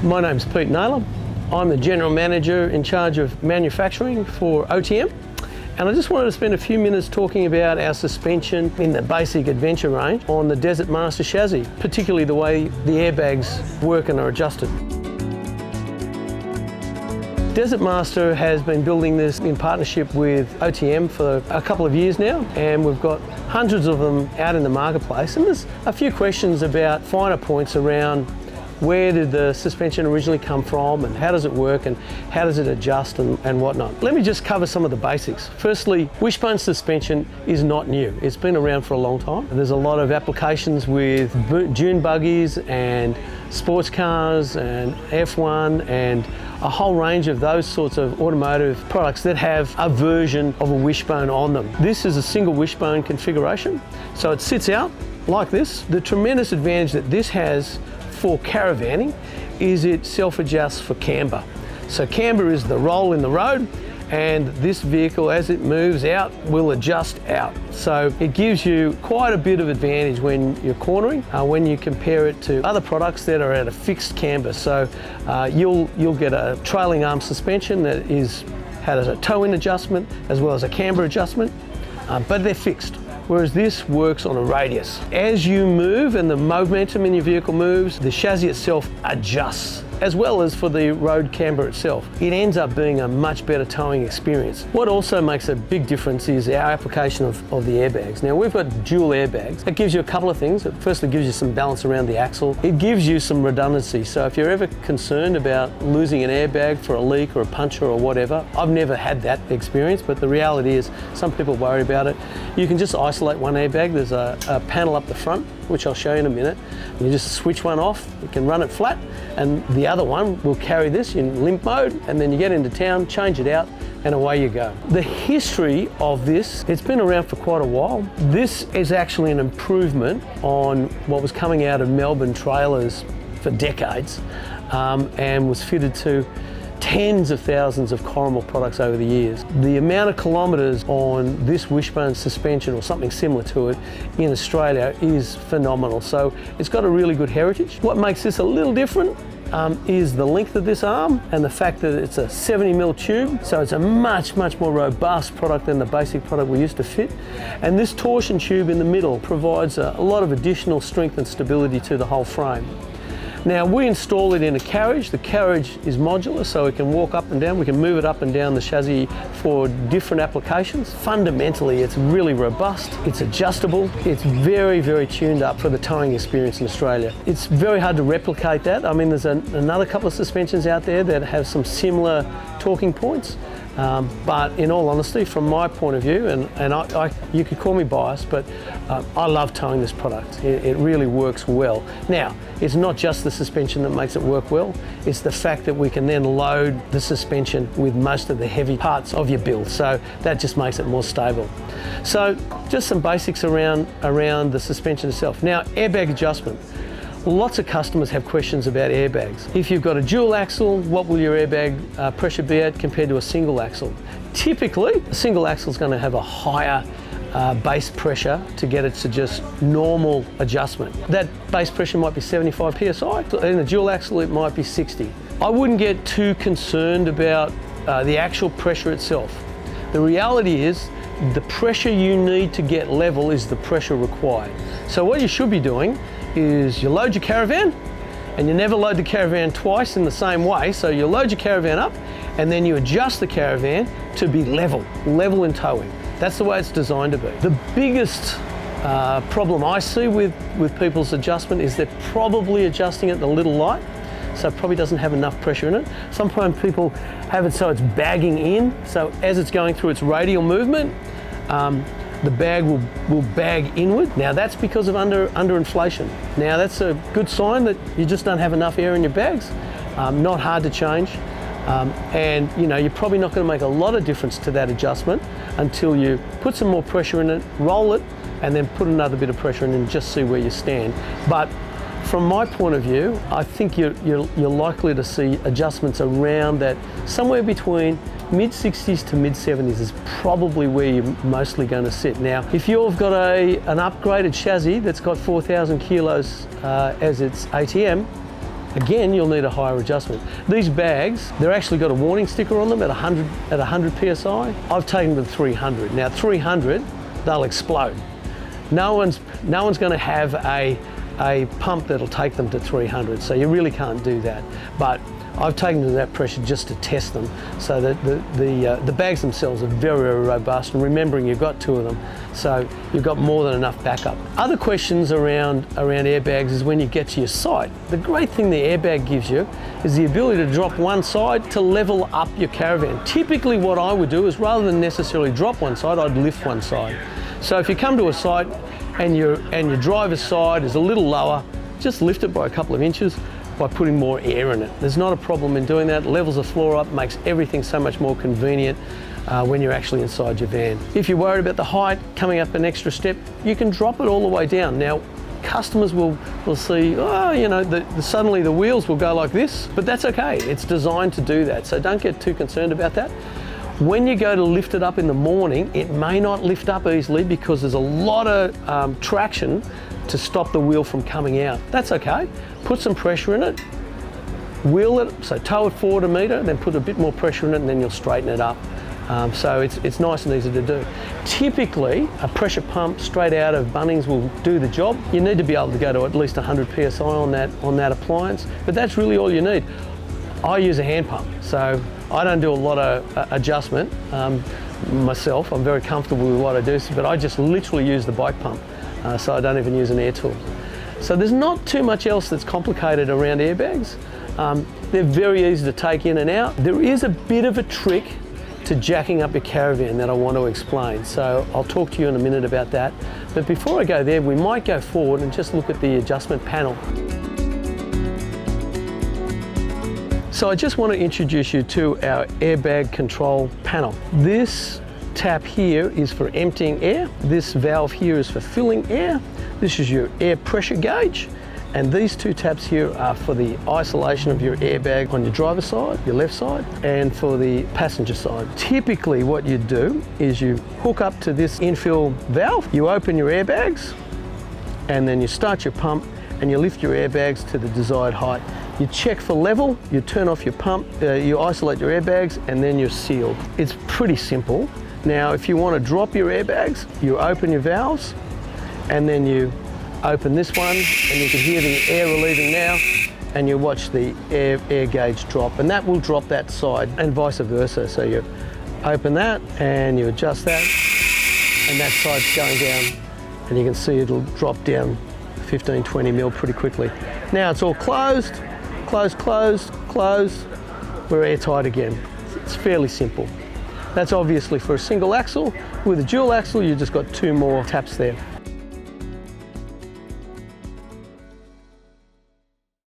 My name's Pete Naylor. I'm the General Manager in charge of manufacturing for OTM. And I just wanted to spend a few minutes talking about our suspension in the basic adventure range on the Desert Master chassis, particularly the way the airbags work and are adjusted. Desert Master has been building this in partnership with OTM for a couple of years now, and we've got hundreds of them out in the marketplace. And there's a few questions about finer points around where did the suspension originally come from and how does it work and how does it adjust and whatnot. Let me just cover some of the basics. Firstly, Wishbone suspension is not new. It's been around for a long time. There's a lot of applications with dune buggies and sports cars and F1 and a whole range of those sorts of automotive products that have a version of a wishbone on them. This is a single wishbone configuration, so it sits out like this. The tremendous advantage that this has for caravanning is it self-adjusts for camber. So camber is the roll in the road, and this vehicle, as it moves out, will adjust out. So it gives you quite a bit of advantage when you're cornering, when you compare it to other products that are at a fixed camber. So you'll get a trailing arm suspension that has a toe-in adjustment as well as a camber adjustment, but they're fixed. Whereas this works on a radius. As you move and the momentum in your vehicle moves, the chassis itself adjusts, as well as for the road camber itself. It ends up being a much better towing experience. What also makes a big difference is our application of the airbags. Now we've got dual airbags. That gives you a couple of things. It firstly gives you some balance around the axle. It gives you some redundancy. So if you're ever concerned about losing an airbag for a leak or a puncture or whatever, I've never had that experience, but the reality is some people worry about it. You can just isolate one airbag. There's a panel up the front, which I'll show you in a minute. You just switch one off, you can run it flat, and the other one will carry this in limp mode, and then you get into town, change it out, and away you go. The history of this, it's been around for quite a while. This is actually an improvement on what was coming out of Melbourne trailers for decades, and was fitted to tens of thousands of Corrimal products over the years. The amount of kilometres on this wishbone suspension or something similar to it in Australia is phenomenal. So it's got a really good heritage. What makes this a little different is the length of this arm and the fact that it's a 70mm tube, so it's a much more robust product than the basic product we used to fit. And this torsion tube in the middle provides a lot of additional strength and stability to the whole frame. Now we install it in a carriage. The carriage is modular, so it can walk up and down. We can move it up and down the chassis for different applications. Fundamentally, it's really robust, it's adjustable, it's very tuned up for the towing experience in Australia. It's very hard to replicate that. I mean, there's another couple of suspensions out there that have some similar talking points. But in all honesty, from my point of view, and you could call me biased, but I love towing this product. It really works well. Now, it's not just the suspension that makes it work well, it's the fact that we can then load the suspension with most of the heavy parts of your build, so that just makes it more stable. So, just some basics around the suspension itself. Now, airbag adjustment. Lots of customers have questions about airbags. If you've got a dual axle, what will your airbag pressure be at compared to a single axle? Typically, a single axle is going to have a higher base pressure to get it to just normal adjustment. That base pressure might be 75 psi. In a dual axle, it might be 60. I wouldn't get too concerned about the actual pressure itself. The reality is, the pressure you need to get level is the pressure required. So what you should be doing is you load your caravan, and you never load the caravan twice in the same way. So you load your caravan up and then you adjust the caravan to be level in towing. That's the way it's designed to be. The biggest problem I see with people's adjustment is they're probably adjusting it a little light, so it probably doesn't have enough pressure in it. Sometimes people have it so it's bagging in, so as it's going through its radial movement, the bag will bag inward. Now that's because of underinflation. Now that's a good sign that you just don't have enough air in your bags. Not hard to change. And you're probably not going to make a lot of difference to that adjustment until you put some more pressure in it, roll it, and then put another bit of pressure in and just see where you stand. But from my point of view, I think you're likely to see adjustments around that, somewhere between mid-60s to mid-70s is probably where you're mostly going to sit. Now, if you've got an upgraded chassis that's got 4,000 kilos as its ATM, again, you'll need a higher adjustment. These bags, they're actually got a warning sticker on them at 100 psi. I've taken them to 300. Now 300, they'll explode. No one's going to have a pump that'll take them to 300, so you really can't do that. But I've taken them to that pressure just to test them, so that the bags themselves are very, very robust. And remembering you've got 2 of them, so you've got more than enough backup. Other questions around airbags is when you get to your site. The great thing the airbag gives you is the ability to drop one side to level up your caravan. Typically what I would do is, rather than necessarily drop one side, I'd lift one side. So if you come to a site and your driver's side is a little lower, just lift it by a couple of inches by putting more air in it. There's not a problem in doing that. Levels the floor up, makes everything so much more convenient when you're actually inside your van. If you're worried about the height, coming up an extra step, you can drop it all the way down. Now, customers will see, oh, you know, suddenly the wheels will go like this, but that's okay. It's designed to do that, so don't get too concerned about that. When you go to lift it up in the morning, it may not lift up easily because there's a lot of traction to stop the wheel from coming out. That's okay. Put some pressure in it, wheel it, so tow it forward a metre, then put a bit more pressure in it, and then you'll straighten it up. So it's nice and easy to do. Typically, a pressure pump straight out of Bunnings will do the job. You need to be able to go to at least 100 psi on that appliance, but that's really all you need. I use a hand pump, so I don't do a lot of adjustment myself. I'm very comfortable with what I do, but I just literally use the bike pump, so I don't even use an air tool. So there's not too much else that's complicated around airbags. They're very easy to take in and out. There is a bit of a trick to jacking up your caravan that I want to explain, so I'll talk to you in a minute about that. But before I go there, we might go forward and just look at the adjustment panel. So I just want to introduce you to our airbag control panel. This tap here is for emptying air. This valve here is for filling air. This is your air pressure gauge. And these 2 taps here are for the isolation of your airbag on your driver's side, your left side, and for the passenger side. Typically what you do is you hook up to this infill valve, you open your airbags, and then you start your pump and you lift your airbags to the desired height. You check for level, you turn off your pump, you isolate your airbags, and then you're sealed. It's pretty simple. Now, if you want to drop your airbags, you open your valves, and then you open this one, and you can hear the air relieving now, and you watch the air gauge drop, and that will drop that side, and vice versa. So you open that, and you adjust that, and that side's going down, and you can see it'll drop down 15, 20 mil pretty quickly. Now it's all closed, closed. We're airtight again. It's fairly simple. That's obviously for a single axle. With a dual axle, you've just got 2 more taps there.